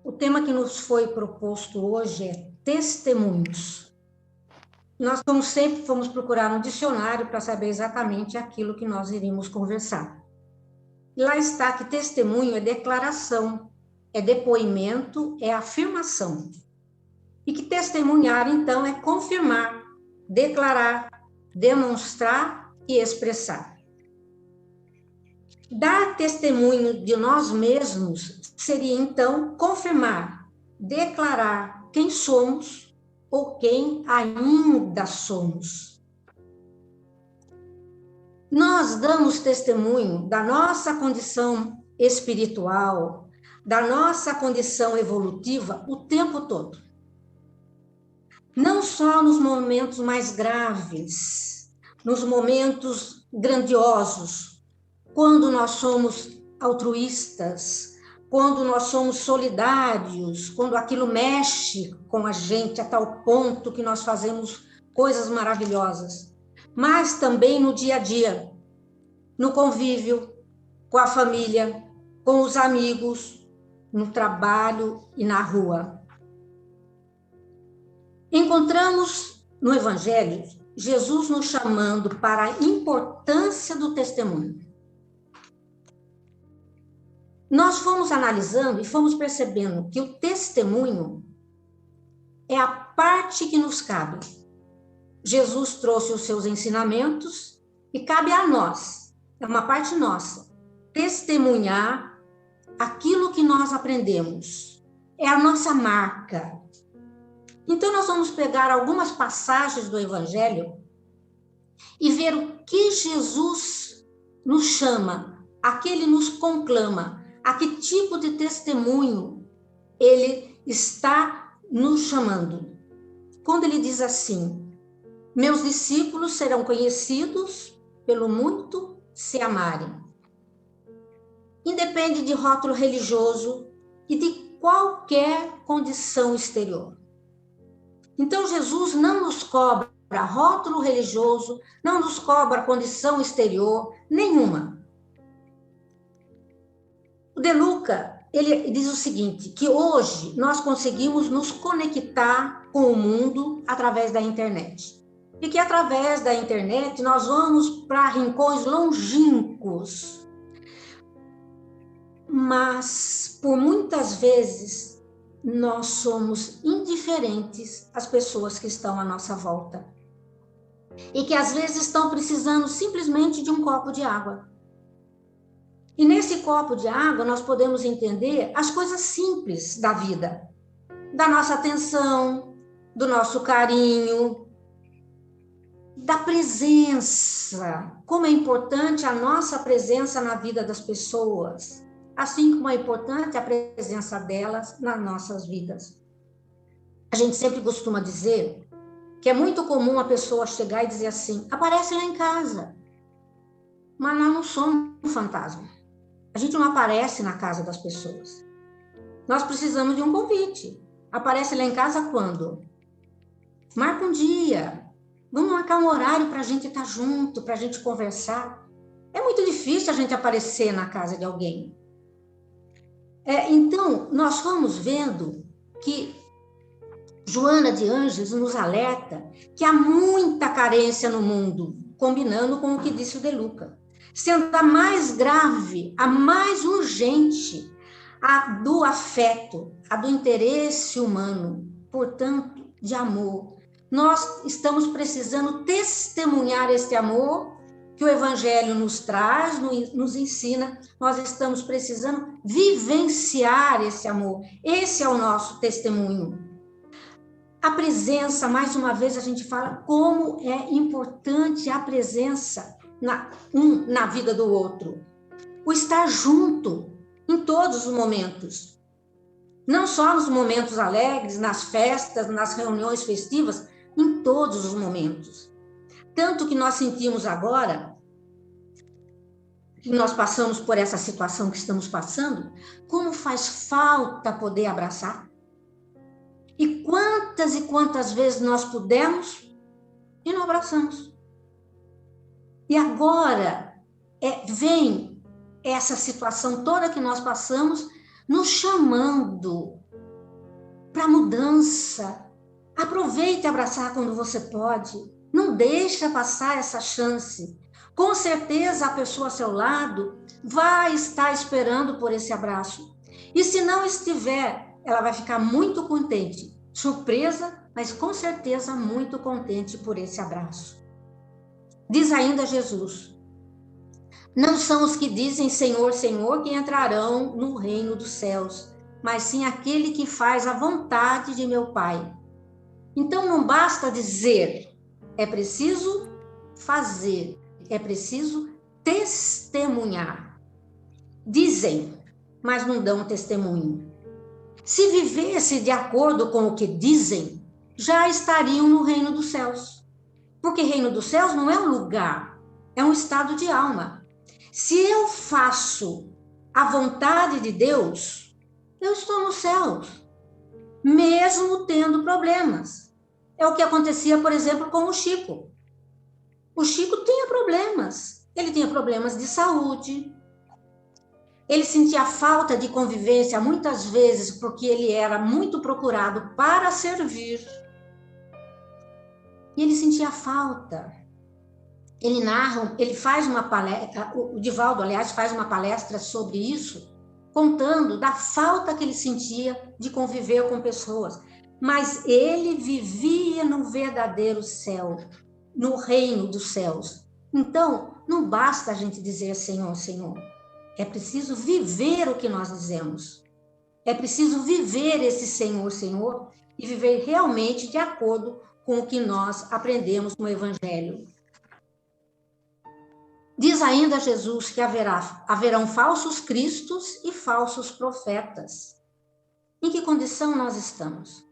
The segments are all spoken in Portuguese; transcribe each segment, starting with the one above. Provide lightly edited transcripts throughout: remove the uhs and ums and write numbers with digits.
O tema que nos foi proposto hoje é testemunhos. Nós, como sempre, fomos procurar um dicionário para saber exatamente aquilo que nós iríamos conversar. E lá está que testemunho é declaração, é depoimento, é afirmação. E que testemunhar, então, é confirmar, declarar, demonstrar e expressar. Dar testemunho de nós mesmos seria, então, confirmar, declarar quem somos ou quem ainda somos. Nós damos testemunho da nossa condição espiritual, da nossa condição evolutiva o tempo todo. Não só nos momentos mais graves, nos momentos grandiosos, quando nós somos altruístas, quando nós somos solidários, quando aquilo mexe com a gente a tal ponto que nós fazemos coisas maravilhosas, mas também no dia a dia, no convívio, com a família, com os amigos, no trabalho e na rua. Encontramos no Evangelho Jesus nos chamando para a importância do testemunho. Nós fomos analisando e fomos percebendo que o testemunho é a parte que nos cabe. Jesus trouxe os seus ensinamentos e cabe a nós, é uma parte nossa, testemunhar aquilo que nós aprendemos. É a nossa marca. Então, nós vamos pegar algumas passagens do Evangelho e ver o que Jesus nos chama, a que ele nos conclama, a que tipo de testemunho ele está nos chamando. Quando ele diz assim: meus discípulos serão conhecidos pelo muito se amarem. Independe de rótulo religioso e de qualquer condição exterior. Então, Jesus não nos cobra rótulo religioso, não nos cobra condição exterior nenhuma. O De Luca, ele diz o seguinte, que hoje nós conseguimos nos conectar com o mundo através da internet. E que através da internet nós vamos para rincões longínquos. Mas, por muitas vezes, nós somos indiferentes às pessoas que estão à nossa volta. E que às vezes estão precisando simplesmente de um copo de água. E nesse copo de água nós podemos entender as coisas simples da vida. Da nossa atenção, do nosso carinho, da presença. Como é importante a nossa presença na vida das pessoas. Assim como é importante a presença delas nas nossas vidas. A gente sempre costuma dizer que é muito comum a pessoa chegar e dizer assim: aparece lá em casa. Mas nós não somos um fantasma. A gente não aparece na casa das pessoas. Nós precisamos de um convite. Aparece lá em casa quando? Marca um dia. Vamos marcar um horário para a gente estar junto, para a gente conversar. É muito difícil a gente aparecer na casa de alguém. Então, nós fomos vendo que Joana de Ângeles nos alerta que há muita carência no mundo, combinando com o que disse o De Luca. Sendo a mais grave, a mais urgente, a do afeto, a do interesse humano, portanto, de amor. Nós estamos precisando testemunhar esse amor que o Evangelho nos traz, nos ensina. Nós estamos precisando vivenciar esse amor. Esse é o nosso testemunho. A presença, mais uma vez a gente fala como é importante a presença na vida do outro. O estar junto em todos os momentos. Não só nos momentos alegres, nas festas, nas reuniões festivas, em todos os momentos. Tanto que nós sentimos agora, que nós passamos por essa situação que estamos passando, como faz falta poder abraçar. E quantas vezes nós pudemos e não abraçamos. E agora vem essa situação toda que nós passamos, nos chamando para mudança. Aproveite abraçar quando você pode. Não deixa passar essa chance. Com certeza a pessoa ao seu lado vai estar esperando por esse abraço. E se não estiver, ela vai ficar muito contente, surpresa, mas com certeza muito contente por esse abraço. Diz ainda Jesus: não são os que dizem Senhor, Senhor que entrarão no reino dos céus, mas sim aquele que faz a vontade de meu Pai. Então não basta dizer, é preciso fazer, é preciso testemunhar. Dizem, mas não dão testemunho. Se vivesse de acordo com o que dizem, já estariam no reino dos céus. Porque reino dos céus não é um lugar, é um estado de alma. Se eu faço a vontade de Deus, eu estou nos céus, mesmo tendo problemas. É o que acontecia, por exemplo, com o Chico. O Chico tinha problemas. Ele tinha problemas de saúde. Ele sentia falta de convivência muitas vezes porque ele era muito procurado para servir. E ele sentia falta. Ele faz uma palestra, o Divaldo, aliás, faz uma palestra sobre isso, contando da falta que ele sentia de conviver com pessoas. Mas ele vivia no verdadeiro céu, no reino dos céus. Então, não basta a gente dizer Senhor, Senhor. É preciso viver o que nós dizemos. É preciso viver esse Senhor, Senhor, e viver realmente de acordo com o que nós aprendemos no Evangelho. Diz ainda Jesus que haverão falsos cristos e falsos profetas. Em que condição nós estamos?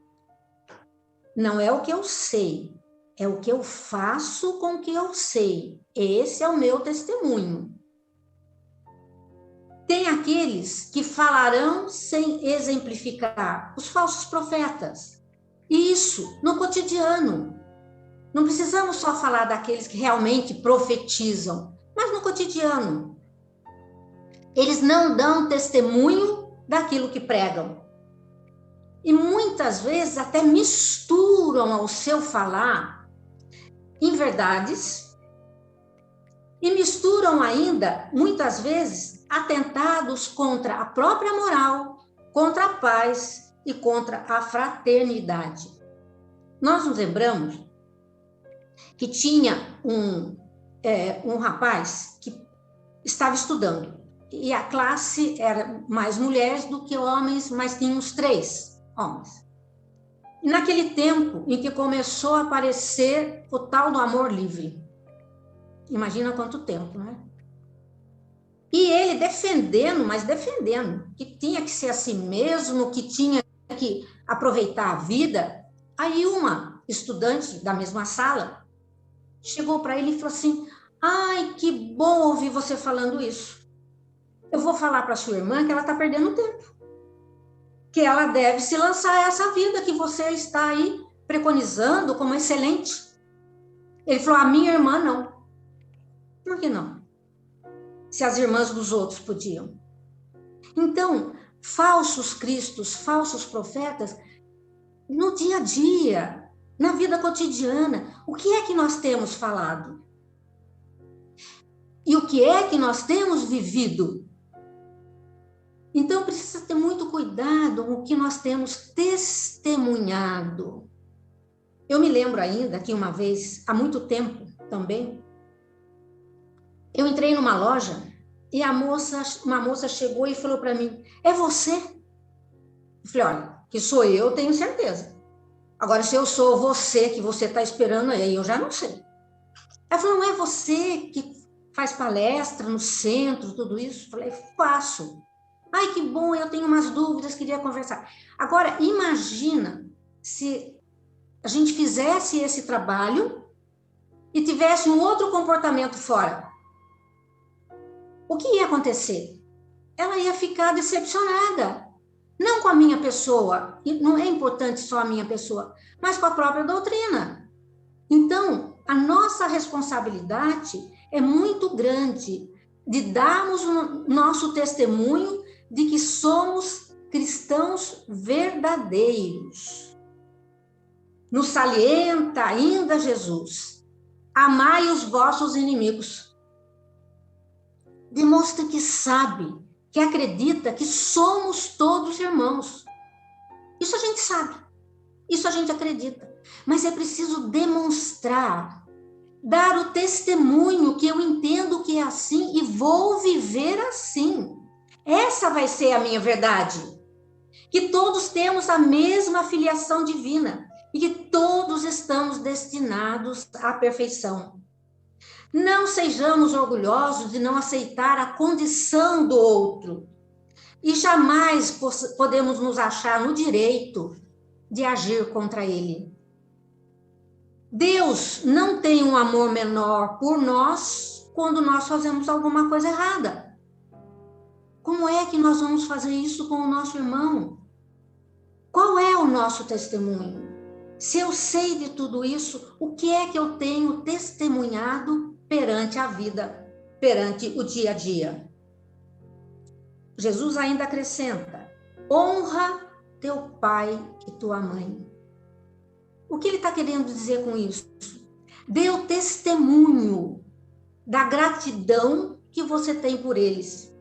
Não é o que eu sei, é o que eu faço com o que eu sei. Esse é o meu testemunho. Tem aqueles que falarão sem exemplificar, os falsos profetas. Isso, no cotidiano. Não precisamos só falar daqueles que realmente profetizam, mas no cotidiano. Eles não dão testemunho daquilo que pregam. E muitas vezes até misturam ao seu falar inverdades e misturam ainda, muitas vezes, atentados contra a própria moral, contra a paz e contra a fraternidade. Nós nos lembramos que tinha um rapaz que estava estudando e a classe era mais mulheres do que homens, mas tinha uns 3 homens. E naquele tempo em que começou a aparecer o tal do amor livre, imagina quanto tempo, né? E ele defendendo, que tinha que ser assim mesmo, que tinha que aproveitar a vida. Aí uma estudante da mesma sala chegou para ele e falou assim: ai, que bom ouvir você falando isso. Eu vou falar para sua irmã que ela está perdendo tempo, que ela deve se lançar a essa vida que você está aí preconizando como excelente. Ele falou: a minha irmã não. Por que não? Se as irmãs dos outros podiam. Então, falsos cristos, falsos profetas, no dia a dia, na vida cotidiana, o que é que nós temos falado? E o que é que nós temos vivido? Então, precisa ter muito cuidado com o que nós temos testemunhado. Eu me lembro ainda que uma vez, há muito tempo também, eu entrei numa loja e uma moça chegou e falou para mim: é você? Eu falei: olha, que sou eu, tenho certeza. Agora, se eu sou você, que você está esperando aí, eu já não sei. Ela falou: não é você que faz palestra no centro, tudo isso? Eu falei: faço. Ai, que bom, eu tenho umas dúvidas, queria conversar. Agora, imagina se a gente fizesse esse trabalho e tivesse um outro comportamento fora. O que ia acontecer? Ela ia ficar decepcionada. Não com a minha pessoa, não é importante só a minha pessoa, mas com a própria doutrina. Então, a nossa responsabilidade é muito grande de darmos o nosso testemunho de que somos cristãos verdadeiros. Nos salienta ainda Jesus: amai os vossos inimigos. Demonstra que sabe, que acredita que somos todos irmãos. Isso a gente sabe, isso a gente acredita. Mas é preciso demonstrar, dar o testemunho que eu entendo que é assim e vou viver assim. Essa vai ser a minha verdade. Que todos temos a mesma filiação divina e que todos estamos destinados à perfeição. Não sejamos orgulhosos de não aceitar a condição do outro e jamais podemos nos achar no direito de agir contra ele. Deus não tem um amor menor por nós quando nós fazemos alguma coisa errada. Como é que nós vamos fazer isso com o nosso irmão? Qual é o nosso testemunho? Se eu sei de tudo isso, o que é que eu tenho testemunhado perante a vida, perante o dia a dia? Jesus ainda acrescenta: honra teu pai e tua mãe. O que ele está querendo dizer com isso? Dê o testemunho da gratidão que você tem por eles.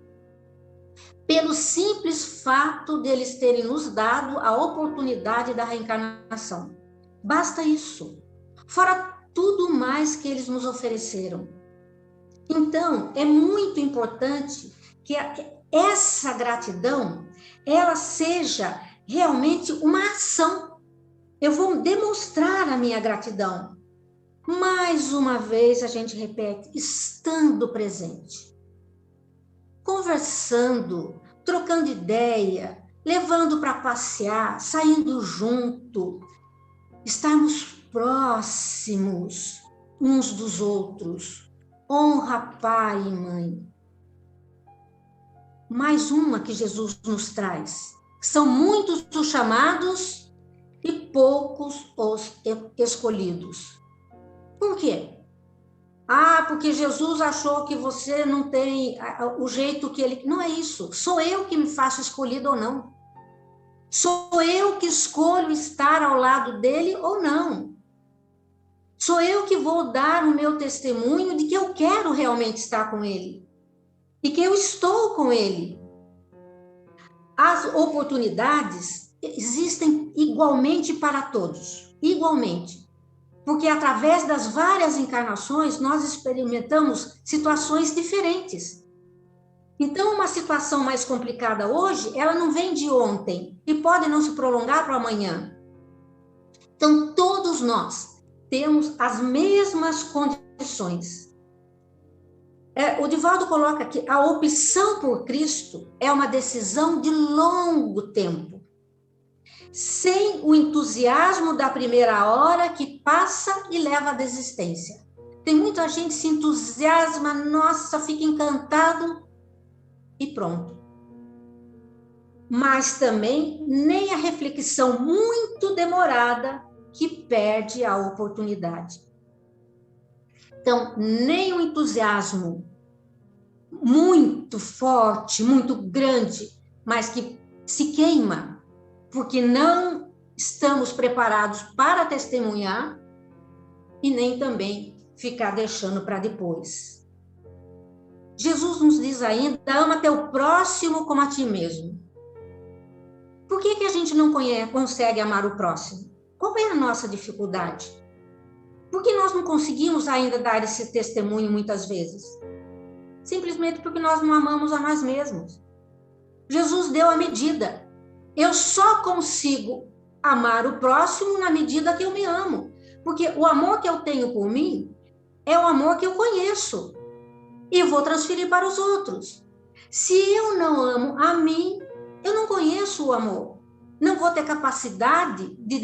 Pelo simples fato deles terem nos dado a oportunidade da reencarnação. Basta isso. Fora tudo mais que eles nos ofereceram. Então, é muito importante que essa gratidão, ela seja realmente uma ação. Eu vou demonstrar a minha gratidão. Mais uma vez a gente repete, estando presente. Conversando, trocando ideia, levando para passear, saindo junto. Estarmos próximos uns dos outros. Honra pai e mãe. Mais uma que Jesus nos traz. São muitos os chamados e poucos os escolhidos. Por quê? Porque Jesus achou que você não tem o jeito que ele... Não é isso. Sou eu que me faço escolhido ou não. Sou eu que escolho estar ao lado dele ou não. Sou eu que vou dar o meu testemunho de que eu quero realmente estar com ele. E que eu estou com ele. As oportunidades existem igualmente para todos. Igualmente. Porque através das várias encarnações, nós experimentamos situações diferentes. Então, uma situação mais complicada hoje, ela não vem de ontem e pode não se prolongar para amanhã. Então, todos nós temos as mesmas condições. O Divaldo coloca que a opção por Cristo é uma decisão de longo tempo. Sem o entusiasmo da primeira hora que passa e leva à desistência. Tem muita gente que se entusiasma, nossa, fica encantado e pronto. Mas também nem a reflexão muito demorada que perde a oportunidade. Então, nem o entusiasmo muito forte, muito grande, mas que se queima, porque não estamos preparados para testemunhar e nem também ficar deixando para depois. Jesus nos diz ainda, ama teu próximo como a ti mesmo. Por que a gente não consegue amar o próximo? Qual é a nossa dificuldade? Por que nós não conseguimos ainda dar esse testemunho muitas vezes? Simplesmente porque nós não amamos a nós mesmos. Jesus deu a medida. Eu só consigo amar o próximo na medida que eu me amo. Porque o amor que eu tenho por mim é o amor que eu conheço. E eu vou transferir para os outros. Se eu não amo a mim, eu não conheço o amor. Não vou ter capacidade de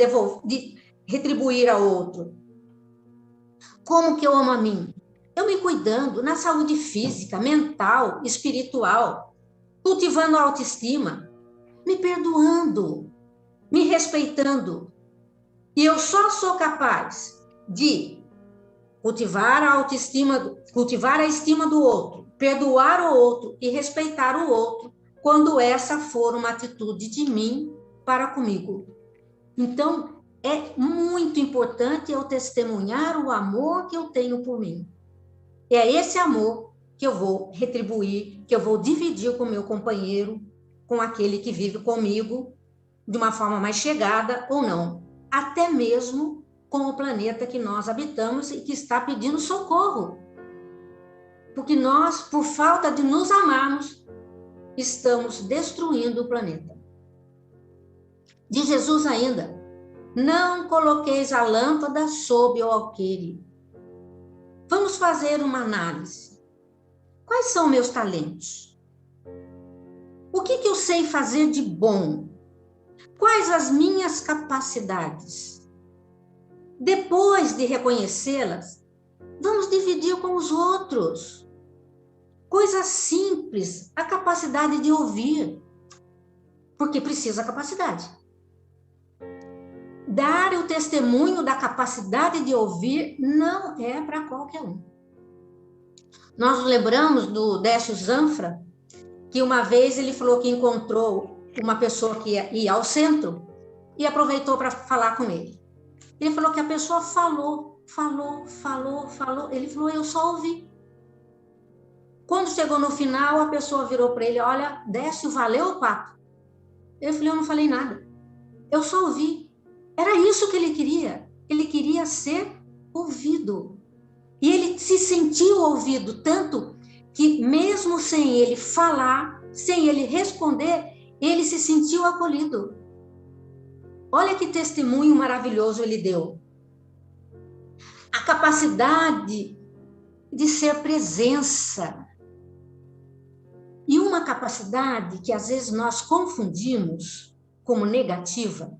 retribuir ao outro. Como que eu amo a mim? Eu me cuidando na saúde física, mental, espiritual, cultivando a autoestima, me perdoando, me respeitando. E eu só sou capaz de cultivar a autoestima, cultivar a estima do outro, perdoar o outro e respeitar o outro quando essa for uma atitude de mim para comigo. Então, é muito importante eu testemunhar o amor que eu tenho por mim. É esse amor que eu vou retribuir, que eu vou dividir com o meu companheiro, com aquele que vive comigo, de uma forma mais chegada ou não. Até mesmo com o planeta que nós habitamos e que está pedindo socorro. Porque nós, por falta de nos amarmos, estamos destruindo o planeta. Diz Jesus ainda: não coloqueis a lâmpada sob o alqueire. Vamos fazer uma análise. Quais são meus talentos? O que eu sei fazer de bom? Quais as minhas capacidades? Depois de reconhecê-las, vamos dividir com os outros. Coisas simples, a capacidade de ouvir, porque precisa capacidade. Dar o testemunho da capacidade de ouvir não é para qualquer um. Nós nos lembramos do Décio Zanfra, que uma vez ele falou que encontrou uma pessoa que ia ao centro e aproveitou para falar com ele. Ele falou que a pessoa falou. Ele falou, eu só ouvi. Quando chegou no final, a pessoa virou para ele, olha, Décio, valeu o papo? Eu falei, eu não falei nada. Eu só ouvi. Era isso que ele queria. Ele queria ser ouvido. E ele se sentiu ouvido, tanto que mesmo sem ele falar, sem ele responder, ele se sentiu acolhido. Olha que testemunho maravilhoso ele deu. A capacidade de ser presença. E uma capacidade que às vezes nós confundimos como negativa,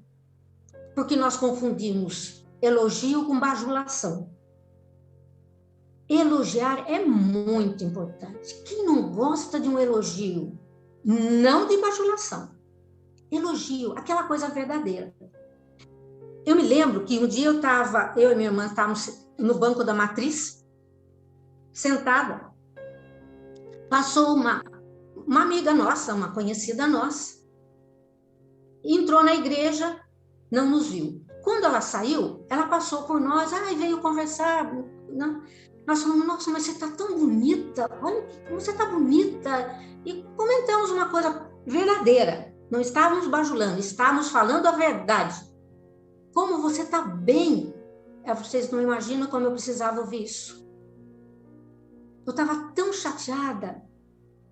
porque nós confundimos elogio com bajulação. Elogiar é muito importante. Quem não gosta de um elogio? Não de bajulação. Elogio, aquela coisa verdadeira. Eu me lembro que um dia eu e minha irmã estávamos no banco da matriz, sentada. Passou uma amiga nossa, uma conhecida nossa, entrou na igreja, não nos viu. Quando ela saiu, ela passou por nós, veio conversar. Nós falamos, nossa, mas você está tão bonita, olha como você está bonita. E comentamos uma coisa verdadeira, não estávamos bajulando, estávamos falando a verdade. Como você está bem. Vocês não imaginam como eu precisava ouvir isso. Eu estava tão chateada.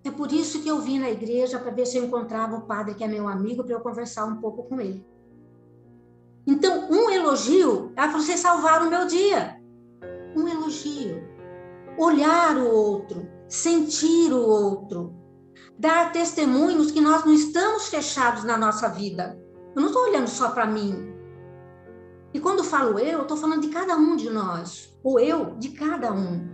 É por isso que eu vim na igreja, para ver se eu encontrava o padre, que é meu amigo, para eu conversar um pouco com ele. Então, um elogio, vocês salvaram o meu dia. Um elogio. Olhar o outro, sentir o outro. Dar testemunhos que nós não estamos fechados na nossa vida. Eu não estou olhando só para mim. E quando falo eu estou falando de cada um de nós. Ou eu, de cada um.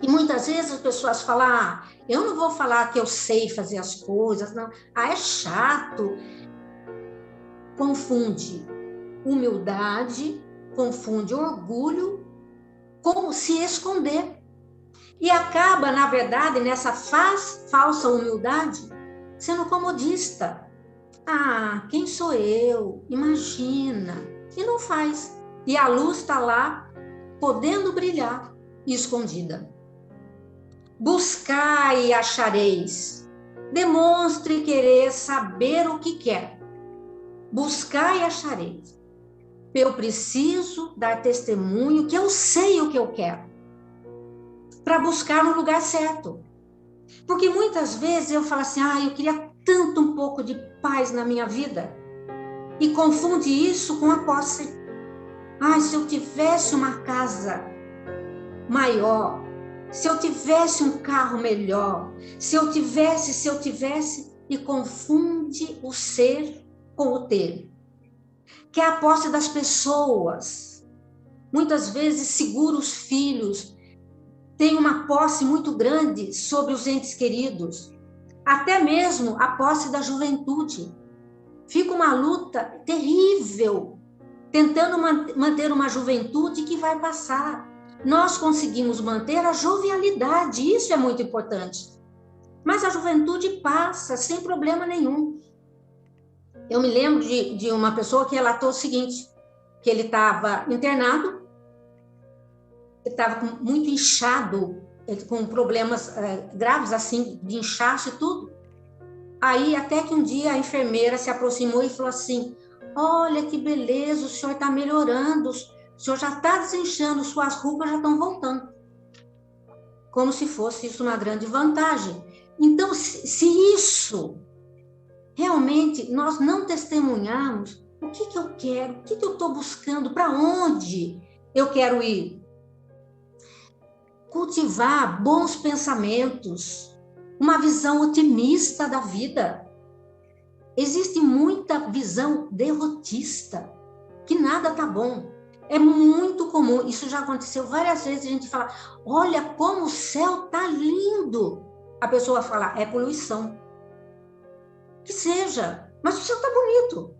E muitas vezes as pessoas falam, eu não vou falar que eu sei fazer as coisas, não. É chato. Confunde humildade, confunde orgulho, como se esconder. E acaba, na verdade, nessa falsa humildade, sendo comodista. Quem sou eu? Imagina. E não faz. E a luz está lá, podendo brilhar, escondida. Buscai e achareis. Demonstre querer saber o que quer. Buscai e achareis. Eu preciso dar testemunho que eu sei o que eu quero. Para buscar no lugar certo. Porque muitas vezes eu falo assim, eu queria tanto um pouco de paz na minha vida. E confunde isso com a posse. Se eu tivesse uma casa maior, se eu tivesse um carro melhor, se eu tivesse, e confunde o ser com o ter. Que é a posse das pessoas. Muitas vezes segura os filhos, tem uma posse muito grande sobre os entes queridos, até mesmo a posse da juventude. Fica uma luta terrível, tentando manter uma juventude que vai passar. Nós conseguimos manter a jovialidade, isso é muito importante. Mas a juventude passa sem problema nenhum. Eu me lembro de uma pessoa que relatou o seguinte, que ele estava internado, ele estava muito inchado, com problemas graves, assim, de inchaço e tudo. Aí, até que um dia a enfermeira se aproximou e falou assim, olha que beleza, o senhor está melhorando, o senhor já está desinchando, suas rugas já estão voltando. Como se fosse isso uma grande vantagem. Então, se isso realmente nós não testemunharmos, o que eu quero, o que eu estou buscando, para onde eu quero ir? Cultivar bons pensamentos, uma visão otimista da vida. Existe muita visão derrotista, que nada está bom. É muito comum, isso já aconteceu várias vezes, a gente fala, olha como o céu está lindo. A pessoa fala, é poluição. Que seja, mas o céu está bonito.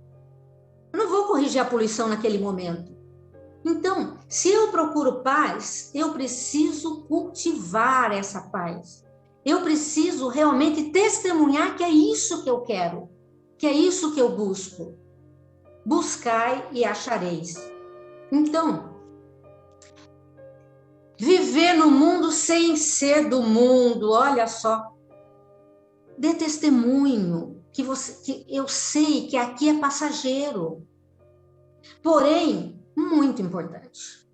Eu não vou corrigir a poluição naquele momento. Então, se eu procuro paz, eu preciso cultivar essa paz. Eu preciso realmente testemunhar que é isso que eu quero, que é isso que eu busco. Buscai e achareis. Então, viver no mundo sem ser do mundo, olha só. Dê testemunho que eu sei que aqui é passageiro. Porém, muito importante.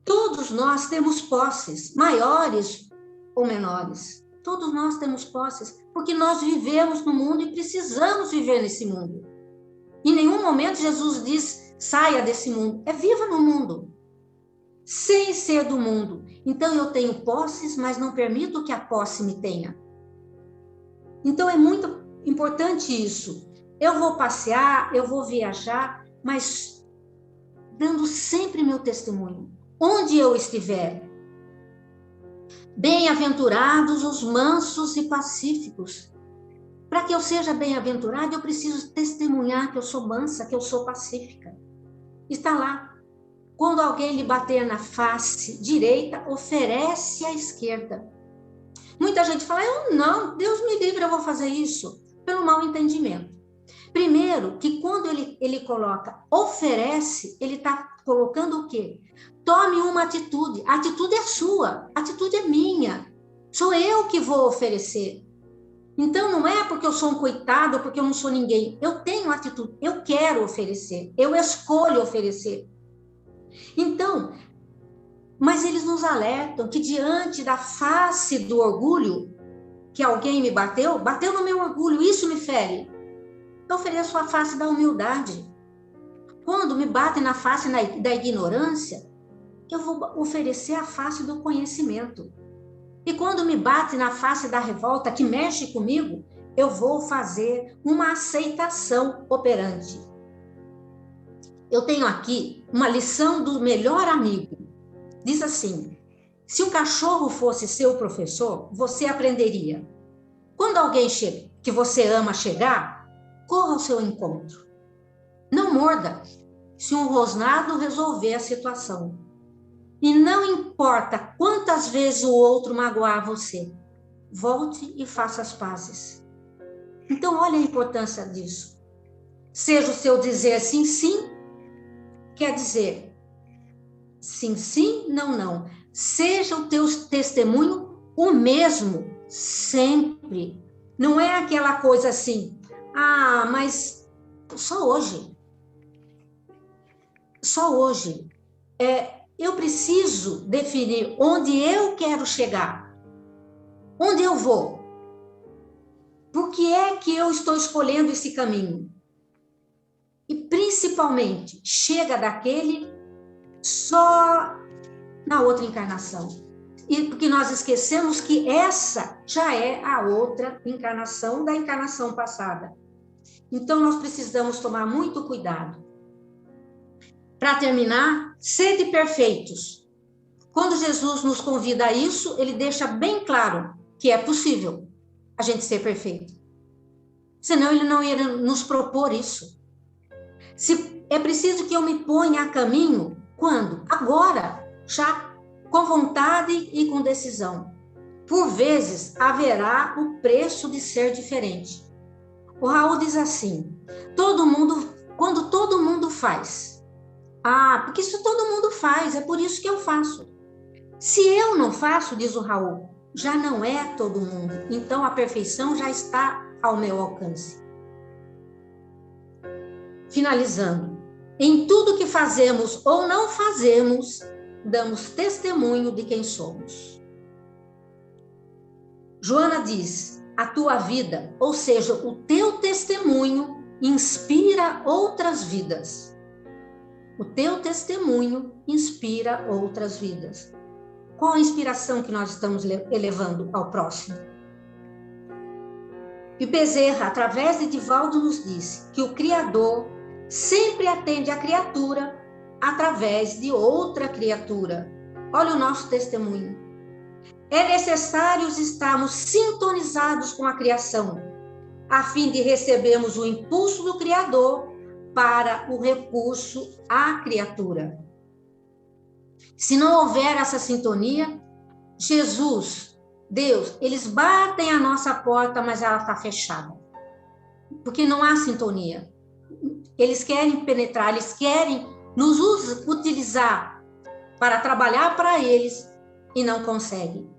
Todos nós temos posses, maiores ou menores. Todos nós temos posses, porque nós vivemos no mundo e precisamos viver nesse mundo. Em nenhum momento Jesus diz, saia desse mundo. É viva no mundo, sem ser do mundo. Então eu tenho posses, mas não permito que a posse me tenha. Então é muito importante isso. Eu vou passear, eu vou viajar, mas dando sempre meu testemunho. Onde eu estiver. Bem-aventurados os mansos e pacíficos. Para que eu seja bem-aventurado, eu preciso testemunhar que eu sou mansa, que eu sou pacífica. Está lá. Quando alguém lhe bater na face direita, oferece a esquerda. Muita gente fala, eu não, Deus me livre, eu vou fazer isso. Pelo mau entendimento. Primeiro, que quando ele coloca oferece, ele está colocando o quê? Tome uma atitude. A atitude é sua, a atitude é minha. Sou eu que vou oferecer. Então, não é porque eu sou um coitado, ou porque eu não sou ninguém. Eu tenho atitude, eu quero oferecer, eu escolho oferecer. Então, mas eles nos alertam que diante da face do orgulho, que alguém me bateu no meu orgulho, isso me fere. Eu ofereço a face da humildade. Quando me batem na face da ignorância, eu vou oferecer a face do conhecimento. E quando me bate na face da revolta, que mexe comigo, eu vou fazer uma aceitação operante. Eu tenho aqui uma lição do melhor amigo. Diz assim, se um cachorro fosse seu professor, você aprenderia. Quando alguém que você ama chegar, corra ao seu encontro. Não morda, se um rosnado resolver a situação. E não importa quantas vezes o outro magoar você, volte e faça as pazes. Então, olha a importância disso. Seja o seu dizer sim, sim, quer dizer sim, sim, não, não. Seja o teu testemunho o mesmo, sempre. Não é aquela coisa assim, mas só hoje. Só hoje. Eu preciso definir onde eu quero chegar. Onde eu vou? Por que é que eu estou escolhendo esse caminho? E principalmente, chega daquele só na outra encarnação. E porque nós esquecemos que essa já é a outra encarnação da encarnação passada. Então, nós precisamos tomar muito cuidado. Para terminar, sede perfeitos. Quando Jesus nos convida a isso, ele deixa bem claro que é possível a gente ser perfeito. Senão ele não ia nos propor isso. Se é preciso que eu me ponha a caminho, quando? Agora, já com vontade e com decisão. por vezes haverá o preço de ser diferente. O Raul diz assim, quando todo mundo faz, porque isso todo mundo faz, é por isso que eu faço. Se eu não faço, diz o Raul, já não é todo mundo, então a perfeição já está ao meu alcance. Finalizando, em tudo que fazemos ou não fazemos, damos testemunho de quem somos. Joana diz, a tua vida, ou seja, o teu testemunho, inspira outras vidas. O teu testemunho inspira outras vidas. Qual a inspiração que nós estamos elevando ao próximo? E Bezerra, através de Divaldo, nos disse que o Criador sempre atende a criatura através de outra criatura. Olha o nosso testemunho. É necessário estarmos sintonizados com a criação, a fim de recebermos o impulso do Criador para o recurso à criatura. Se não houver essa sintonia, Jesus, Deus, eles batem a nossa porta, mas ela está fechada. Porque não há sintonia. Eles querem penetrar, eles querem nos utilizar para trabalhar para eles e não conseguem.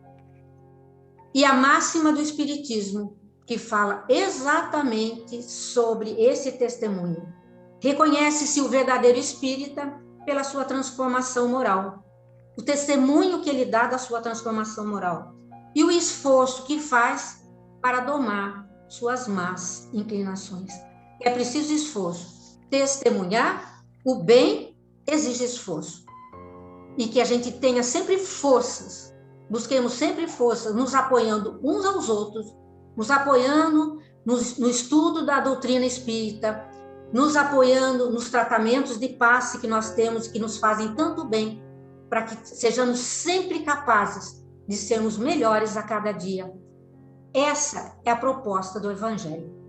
E a máxima do Espiritismo, que fala exatamente sobre esse testemunho. Reconhece-se o verdadeiro espírita pela sua transformação moral. O testemunho que ele dá da sua transformação moral. E o esforço que faz para domar suas más inclinações. É preciso esforço. Testemunhar o bem exige esforço. E que a gente tenha sempre forças. Busquemos sempre forças, nos apoiando uns aos outros, nos apoiando no estudo da doutrina espírita, nos apoiando nos tratamentos de passe que nós temos, que nos fazem tanto bem, para que sejamos sempre capazes de sermos melhores a cada dia. Essa é a proposta do Evangelho.